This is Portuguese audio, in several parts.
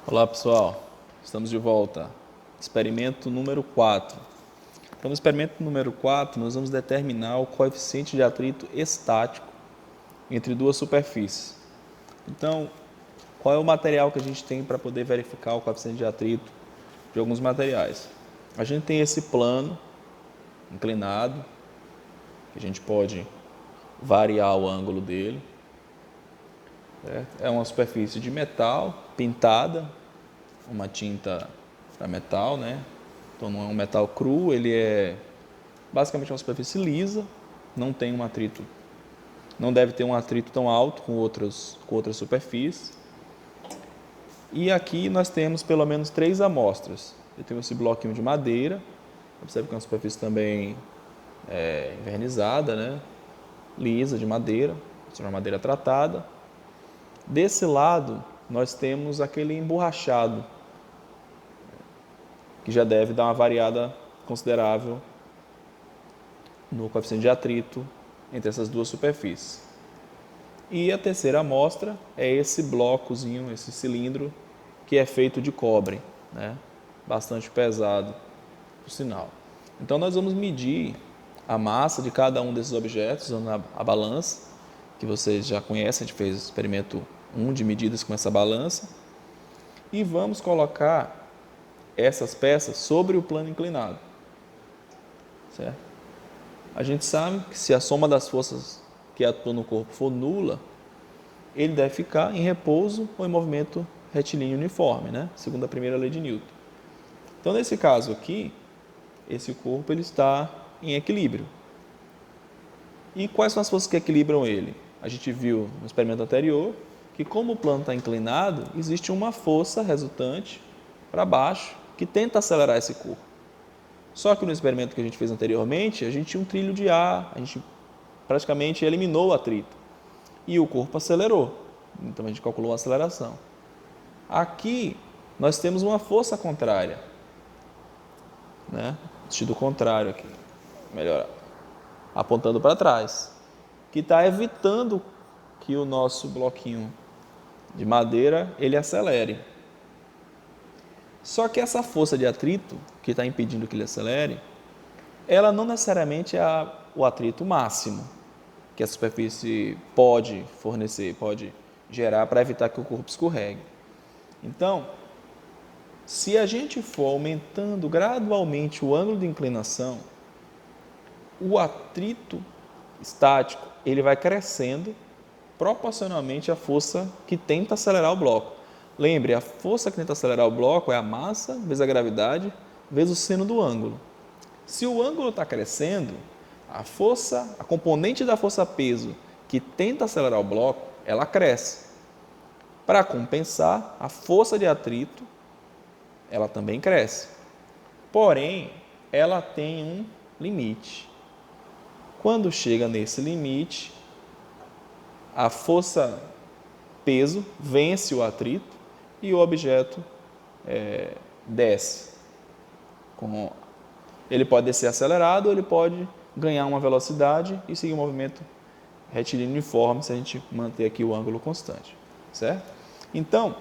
Olá pessoal, estamos de volta. Experimento número 4. Então, no experimento número 4, nós vamos determinar o coeficiente de atrito estático entre duas superfícies. Então, qual é o material que a gente tem para poder verificar o coeficiente de atrito de alguns materiais? A gente tem esse plano inclinado, que a gente pode variar o ângulo dele. É uma superfície de metal pintada, uma tinta para metal, né? Então não é um metal cru, ele é basicamente uma superfície lisa, não tem um atrito, não deve ter um atrito tão alto com outras superfícies. E aqui nós temos pelo menos 3 amostras. Eu tenho esse bloquinho de madeira, observe que é uma superfície também envernizada, né? Lisa, de madeira, uma madeira tratada. Desse lado, nós temos aquele emborrachado, que já deve dar uma variada considerável no coeficiente de atrito entre essas duas superfícies. E a terceira amostra é esse blocozinho, esse cilindro, que é feito de cobre, né? Bastante pesado, por sinal. Então nós vamos medir a massa de cada um desses objetos usando a balança, que vocês já conhecem, a gente fez o experimento 1 de medidas com essa balança, e vamos colocar essas peças sobre o plano inclinado, certo? A gente sabe que se a soma das forças que atuam no corpo for nula, ele deve ficar em repouso ou em movimento retilíneo uniforme, né? Segundo a primeira lei de Newton. Então, nesse caso aqui, esse corpo ele está em equilíbrio. E quais são as forças que equilibram ele? A gente viu no experimento anterior que, como o plano está inclinado, existe uma força resultante para baixo que tenta acelerar esse corpo. Só que no experimento que a gente fez anteriormente, a gente tinha um trilho de ar, a gente praticamente eliminou o atrito e o corpo acelerou. Então a gente calculou a aceleração. Aqui nós temos uma força contrária, né? Sentido contrário aqui, melhor, apontando para trás, que está evitando que o nosso bloquinho de madeira ele acelere. Só que essa força de atrito, que está impedindo que ele acelere, ela não necessariamente é o atrito máximo que a superfície pode fornecer, pode gerar para evitar que o corpo escorregue. Então, se a gente for aumentando gradualmente o ângulo de inclinação, o atrito estático ele vai crescendo proporcionalmente à força que tenta acelerar o bloco. Lembre, a força que tenta acelerar o bloco é a massa vezes a gravidade vezes o seno do ângulo. Se o ângulo está crescendo, a força, a componente da força-peso que tenta acelerar o bloco, ela cresce. Para compensar, a força de atrito, ela também cresce. Porém, ela tem um limite. Quando chega nesse limite, a força-peso vence o atrito e o objeto desce. Ele pode descer acelerado ou ele pode ganhar uma velocidade e seguir um movimento retilíneo uniforme se a gente manter aqui o ângulo constante, certo? Então,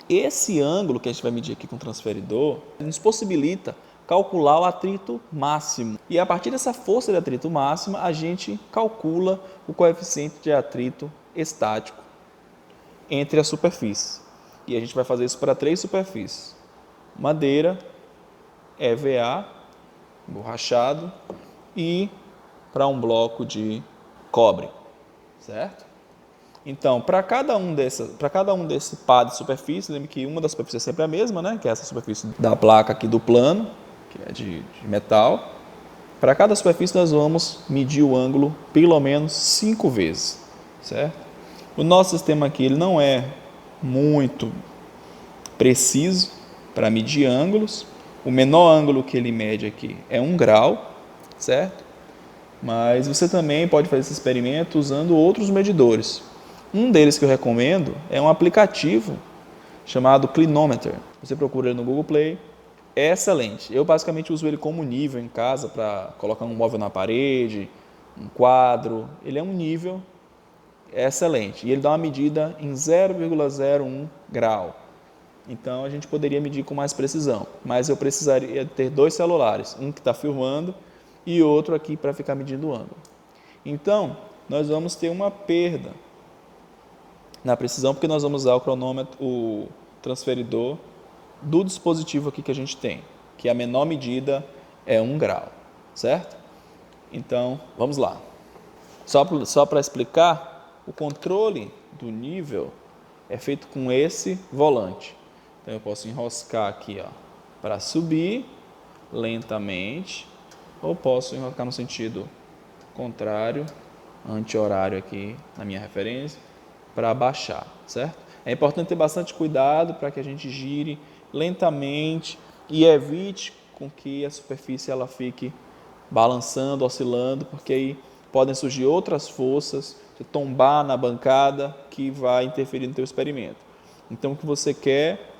esse ângulo que a gente vai medir aqui com o transferidor nos possibilita calcular o atrito máximo. E a partir dessa força de atrito máxima, a gente calcula o coeficiente de atrito estático entre as superfícies. E a gente vai fazer isso para 3 superfícies: madeira, EVA, borrachado, e para um bloco de cobre, certo? Então, para cada um desse par de superfície, lembre que uma das superfícies é sempre a mesma, né? Que é essa superfície da placa aqui do plano, que é de metal. Para cada superfície nós vamos medir o ângulo pelo menos 5 vezes, certo? O nosso sistema aqui ele não é muito preciso para medir ângulos. O menor ângulo que ele mede aqui é 1 grau, certo? Mas você também pode fazer esse experimento usando outros medidores. Um deles que eu recomendo é um aplicativo chamado Clinometer. Você procura ele no Google Play, é excelente. Eu basicamente uso ele como nível em casa para colocar um móvel na parede, um quadro. Ele é um nível excelente e ele dá uma medida em 0,01 grau. Então a gente poderia medir com mais precisão, mas eu precisaria ter dois celulares, um que está filmando e outro aqui para ficar medindo o ângulo. Então nós vamos ter uma perda na precisão porque nós vamos usar o cronômetro, o transferidor do dispositivo aqui que a gente tem, que a menor medida é 1 grau, certo? Então vamos lá. Só para explicar, o controle do nível é feito com esse volante. Então eu posso enroscar aqui, ó, para subir lentamente, ou posso enroscar no sentido contrário, anti-horário aqui na minha referência, para baixar, certo? É importante ter bastante cuidado para que a gente gire lentamente e evite com que a superfície ela fique balançando, oscilando, porque aí podem surgir outras forças, se tombar na bancada, que vai interferir no teu experimento. Então, o que você quer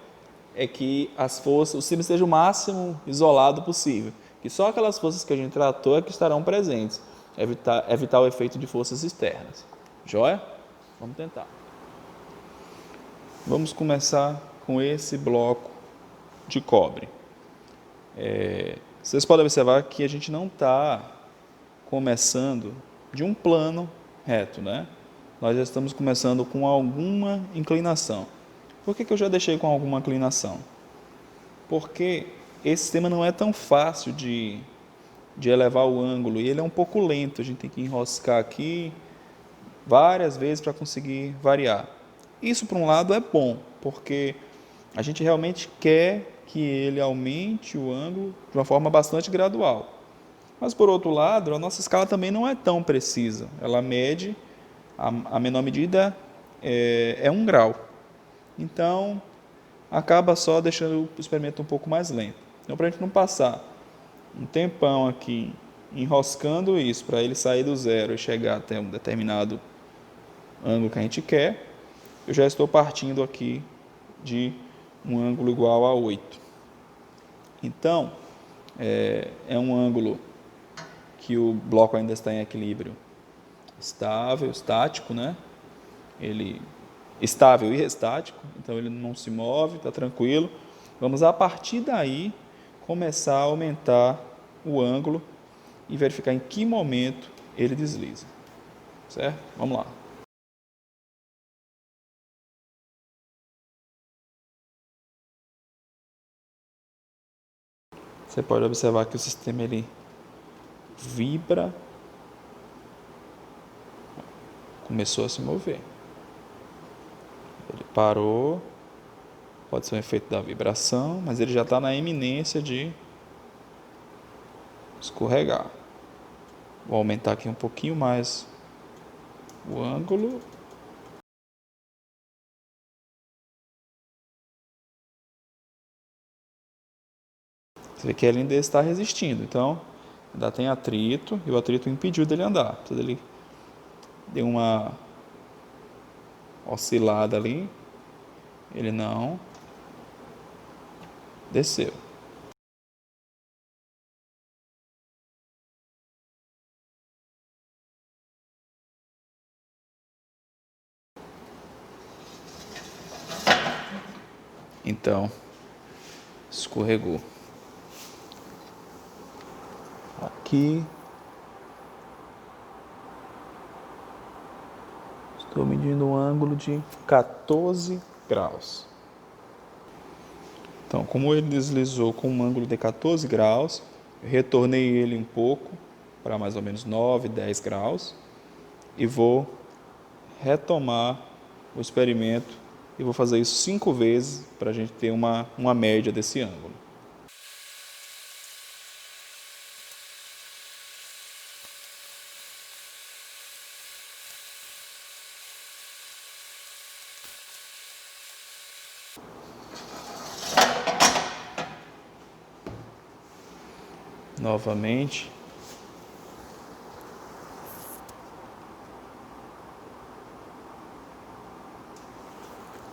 é que as forças, o cílio esteja o máximo isolado possível, que só aquelas forças que a gente tratou é que estarão presentes, evitar o efeito de forças externas. Joia? Vamos tentar. Vamos começar com esse bloco de cobre. Vocês podem observar que a gente não está começando de um plano reto, né? Nós já estamos começando com alguma inclinação. Por que eu já deixei com alguma inclinação? Porque esse sistema não é tão fácil de elevar o ângulo e ele é um pouco lento. A gente tem que enroscar aqui várias vezes para conseguir variar. Isso, por um lado, é bom, porque a gente realmente quer que ele aumente o ângulo de uma forma bastante gradual. Mas, por outro lado, a nossa escala também não é tão precisa. Ela mede, a menor medida é 1 grau. Então, acaba só deixando o experimento um pouco mais lento. Então, para a gente não passar um tempão aqui enroscando isso, para ele sair do zero e chegar até um determinado ângulo que a gente quer, eu já estou partindo aqui de um ângulo igual a 8. Então, é um ângulo que o bloco ainda está em equilíbrio estável, estático, né? Ele estável e estático, então ele não se move, está tranquilo. Vamos a partir daí começar a aumentar o ângulo e verificar em que momento ele desliza, certo? Vamos lá. Você pode observar que o sistema ele vibra, começou a se mover. Ele parou, pode ser um efeito da vibração, mas ele já está na iminência de escorregar. Vou aumentar aqui um pouquinho mais o ângulo. Você vê que ele ainda está resistindo, então ainda tem atrito e o atrito impediu dele andar. Então ele deu uma oscilada ali, ele não desceu. Então, escorregou. Aqui. Estou medindo um ângulo de 14 graus. Então, como ele deslizou com um ângulo de 14 graus, eu retornei ele um pouco para mais ou menos 9, 10 graus e vou retomar o experimento e vou fazer isso 5 vezes para a gente ter uma média desse ângulo. Novamente.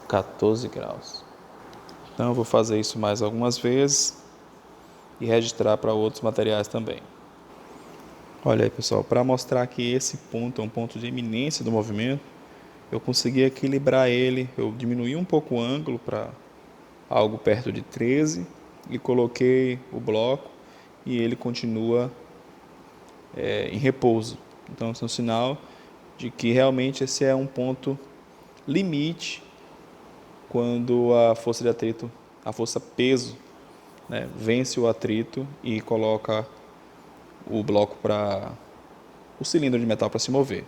(14 graus). Então eu vou fazer isso mais algumas vezes e registrar para outros materiais também. Olha aí, pessoal, para mostrar que esse ponto é um ponto de eminência do movimento, eu consegui equilibrar ele, eu diminuí um pouco o ângulo para algo perto de 13 e coloquei o bloco e ele continua em repouso. Então, isso é um sinal de que realmente esse é um ponto limite quando a força de atrito, a força peso, né, vence o atrito e coloca o bloco para o cilindro de metal para se mover.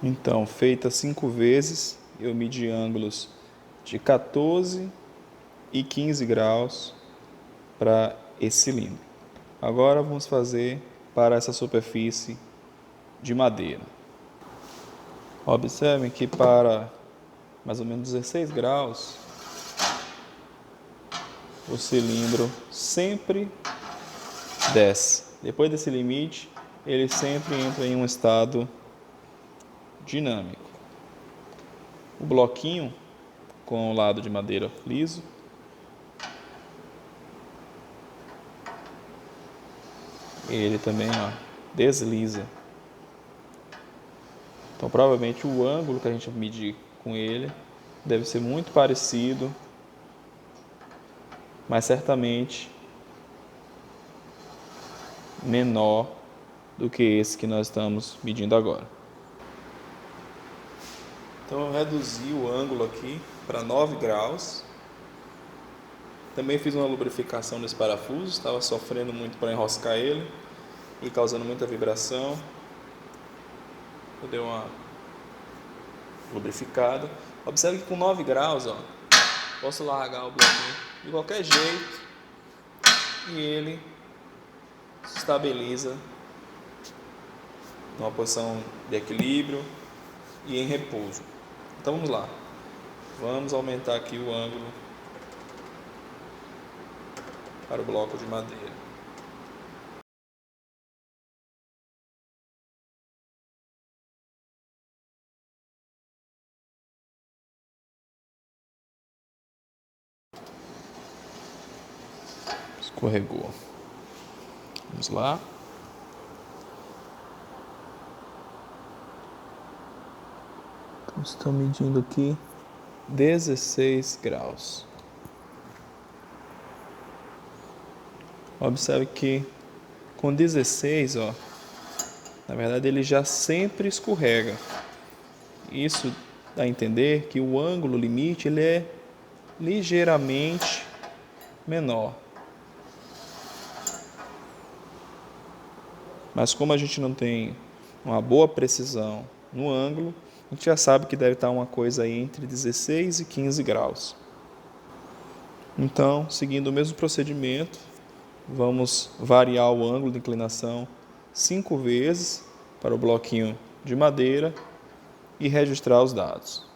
Então, feita 5 vezes, eu medi ângulos de 14 e 15 graus para esse cilindro. Agora vamos fazer para essa superfície de madeira. Observem que para mais ou menos 16 graus, o cilindro sempre desce. Depois desse limite, ele sempre entra em um estado dinâmico. O bloquinho com o lado de madeira liso, ele também desliza. Então provavelmente o ângulo que a gente vai medir com ele deve ser muito parecido, mas certamente menor do que esse que nós estamos medindo agora. Então eu reduzi o ângulo aqui para 9 graus. Também fiz uma lubrificação nesse parafuso, estava sofrendo muito para enroscar ele e causando muita vibração. Eu dei uma lubrificada. Observe que com 9 graus, posso largar o bloquinho de qualquer jeito e ele se estabiliza numa posição de equilíbrio e em repouso. Então vamos lá. Vamos aumentar aqui o ângulo para o bloco de madeira. Escorregou. Vamos lá. Então, estou medindo aqui 16 graus. Observe que com 16, na verdade ele já sempre escorrega. Isso dá a entender que o ângulo limite ele é ligeiramente menor. Mas como a gente não tem uma boa precisão no ângulo, a gente já sabe que deve estar uma coisa aí entre 16 e 15 graus. Então, seguindo o mesmo procedimento, vamos variar o ângulo de inclinação 5 vezes para o bloquinho de madeira e registrar os dados.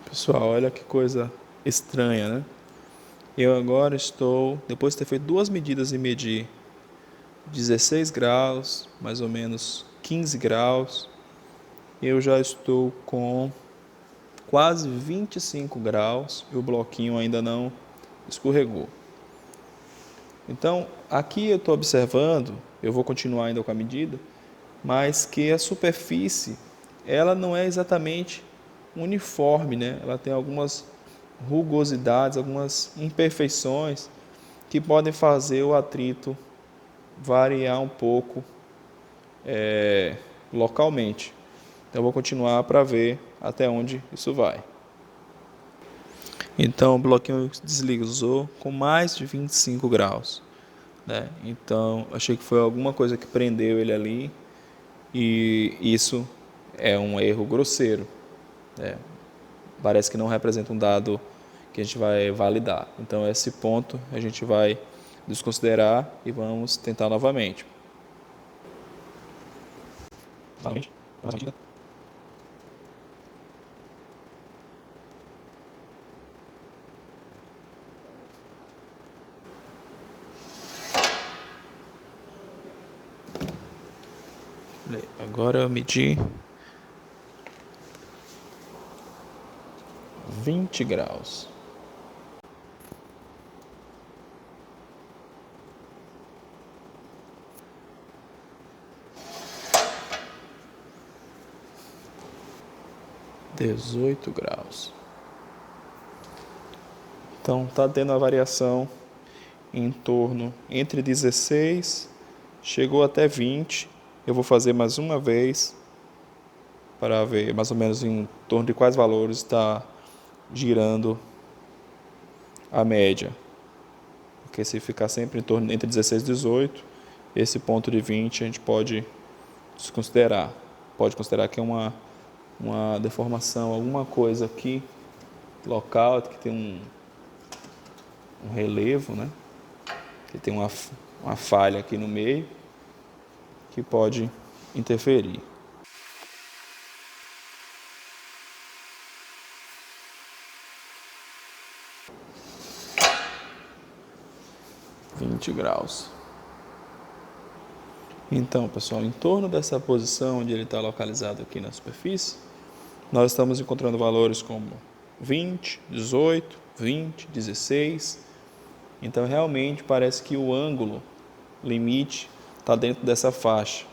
Pessoal, olha que coisa estranha, né? Eu agora estou, depois de ter feito duas medidas e medir 16 graus, mais ou menos 15 graus, eu já estou com quase 25 graus e o bloquinho ainda não escorregou. Então, aqui eu estou observando, eu vou continuar ainda com a medida, mas que a superfície, ela não é exatamente uniforme, né? Ela tem algumas rugosidades, algumas imperfeições que podem fazer o atrito variar um pouco localmente. Então, eu vou continuar para ver até onde isso vai. Então, o bloquinho deslizou com mais de 25 graus. Né? Então, achei que foi alguma coisa que prendeu ele ali e isso é um erro grosseiro. Né? Parece que não representa um dado que a gente vai validar. Então, esse ponto a gente vai desconsiderar e vamos tentar novamente. Agora eu medi 20 graus. 18 graus. Então, está tendo a variação em torno entre 16, chegou até 20. Eu vou fazer mais uma vez para ver mais ou menos em torno de quais valores está girando a média. Porque se ficar sempre em torno entre 16 e 18, esse ponto de 20 a gente pode desconsiderar. Pode considerar que é uma deformação, alguma coisa aqui local, que tem um relevo, né? Que tem uma falha aqui no meio que pode interferir. graus. Então, pessoal, em torno dessa posição onde ele está localizado aqui na superfície, nós estamos encontrando valores como 20, 18, 20, 16. Então, realmente parece que o ângulo limite está dentro dessa faixa.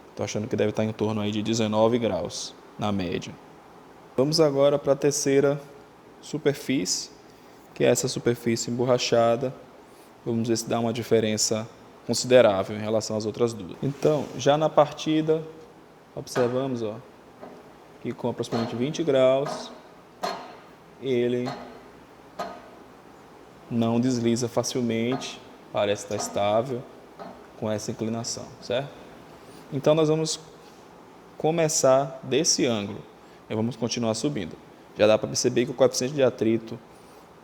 Estou achando que deve estar em torno aí de 19 graus, na média. Vamos agora para a terceira superfície, que é essa superfície emborrachada. Vamos ver se dá uma diferença considerável em relação às outras duas. Então, já na partida, observamos que com aproximadamente 20 graus, ele não desliza facilmente, parece estar estável com essa inclinação, certo? Então, nós vamos começar desse ângulo e vamos continuar subindo. Já dá para perceber que o coeficiente de atrito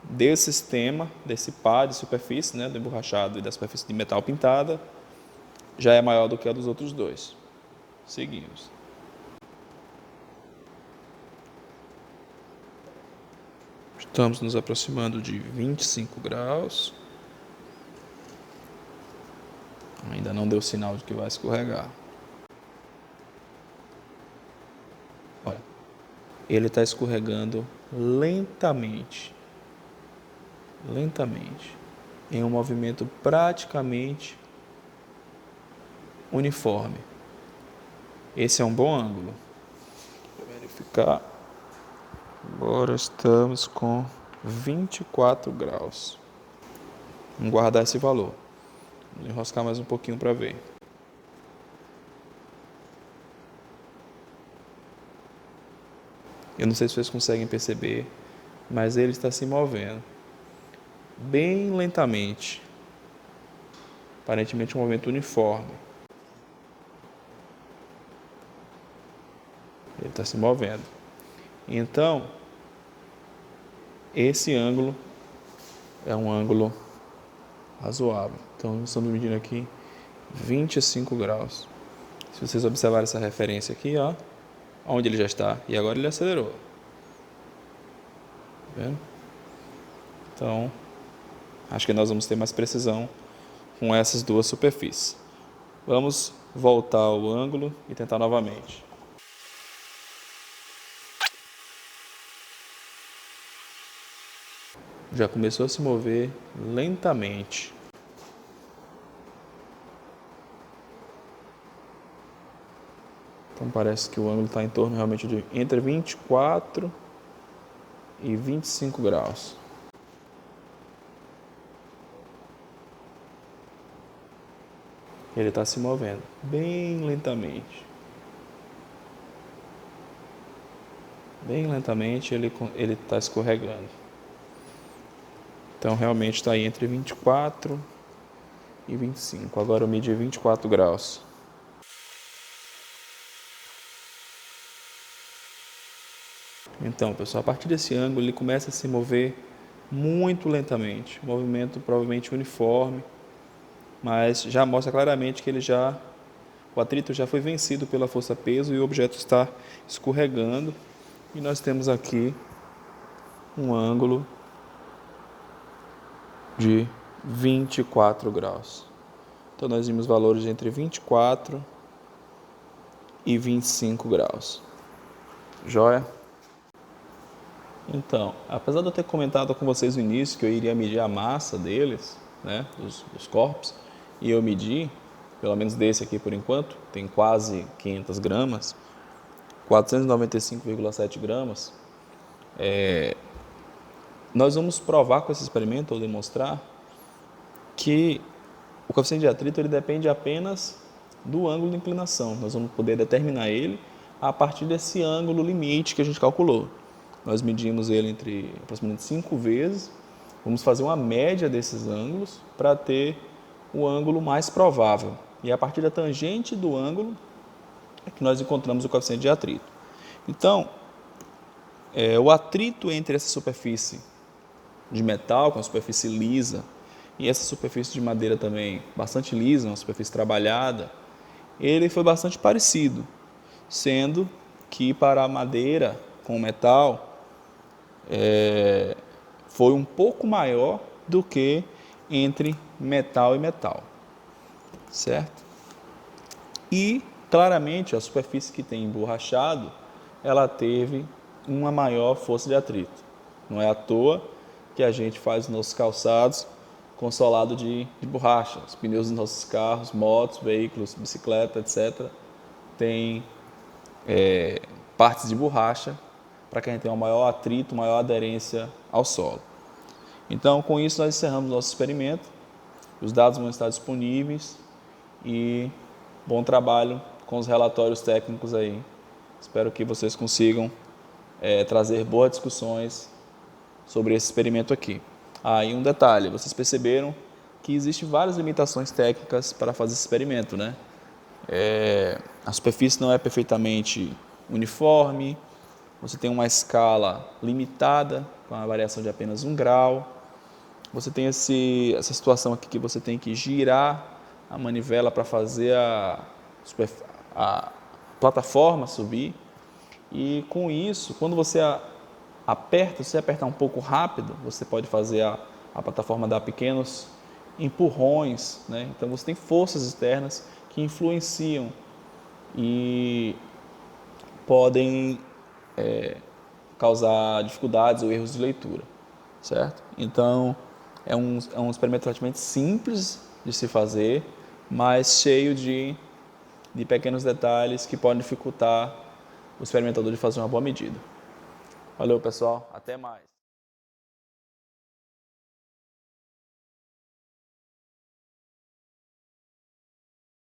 desse sistema, desse par de superfície, né, do emborrachado e da superfície de metal pintada, já é maior do que a dos outros dois. Seguimos. Estamos nos aproximando de 25 graus. Ainda não deu sinal de que vai escorregar. Olha, ele está escorregando lentamente, em um movimento praticamente uniforme. Esse é um bom ângulo. Vou verificar. Agora estamos com 24 graus. Vamos guardar esse valor. Vou enroscar mais um pouquinho para ver. Eu não sei se vocês conseguem perceber, mas ele está se movendo bem lentamente. Aparentemente um movimento uniforme. Ele está se movendo. Então, esse ângulo é um ângulo razoável. Então, estamos medindo aqui 25 graus. Se vocês observarem essa referência aqui, onde ele já está, e agora ele acelerou. Tá vendo? Então, acho que nós vamos ter mais precisão com essas duas superfícies. Vamos voltar ao ângulo e tentar novamente. Já começou a se mover lentamente. Então parece que o ângulo está em torno realmente de entre 24 e 25 graus. Ele está se movendo bem lentamente. Bem lentamente ele está escorregando. Então realmente está aí entre 24 e 25. Agora eu medi 24 graus. Então, pessoal, a partir desse ângulo ele começa a se mover muito lentamente. Movimento provavelmente uniforme, mas já mostra claramente que o atrito já foi vencido pela força-peso e o objeto está escorregando. E nós temos aqui um ângulo de 24 graus. Então nós vimos valores de entre 24 e 25 graus. Joia? Então, apesar de eu ter comentado com vocês no início que eu iria medir a massa deles, né, dos corpos, e eu medi, pelo menos desse aqui por enquanto, tem quase 500 gramas, 495,7 gramas, nós vamos provar com esse experimento, ou demonstrar, que o coeficiente de atrito ele depende apenas do ângulo de inclinação. Nós vamos poder determinar ele a partir desse ângulo limite que a gente calculou. Nós medimos ele entre aproximadamente 5 vezes, vamos fazer uma média desses ângulos para ter o ângulo mais provável. E a partir da tangente do ângulo é que nós encontramos o coeficiente de atrito. Então, o atrito entre essa superfície de metal, com a superfície lisa, e essa superfície de madeira também bastante lisa, uma superfície trabalhada, ele foi bastante parecido, sendo que para a madeira com o metal foi um pouco maior do que entre metal e metal, certo? E claramente a superfície que tem emborrachado, ela teve uma maior força de atrito. Não é à toa que a gente faz os nossos calçados com solado de borracha. Os pneus dos nossos carros, motos, veículos, bicicleta, etc. tem partes de borracha para que a gente tenha um maior atrito, maior aderência ao solo. Então, com isso, nós encerramos nosso experimento. Os dados vão estar disponíveis e bom trabalho com os relatórios técnicos aí. Espero que vocês consigam trazer boas discussões sobre esse experimento aqui. E um detalhe, vocês perceberam que existem várias limitações técnicas para fazer esse experimento, né? A superfície não é perfeitamente uniforme, você tem uma escala limitada, com a variação de apenas 1 grau, você tem essa situação aqui que você tem que girar a manivela para fazer a plataforma subir, e com isso, quando você aperta, se você apertar um pouco rápido, você pode fazer a plataforma dar pequenos empurrões, né? Então você tem forças externas que influenciam e podem causar dificuldades ou erros de leitura, certo? Então é um experimento relativamente simples de se fazer, mas cheio de pequenos detalhes que podem dificultar o experimentador de fazer uma boa medida. Valeu, pessoal. Até mais.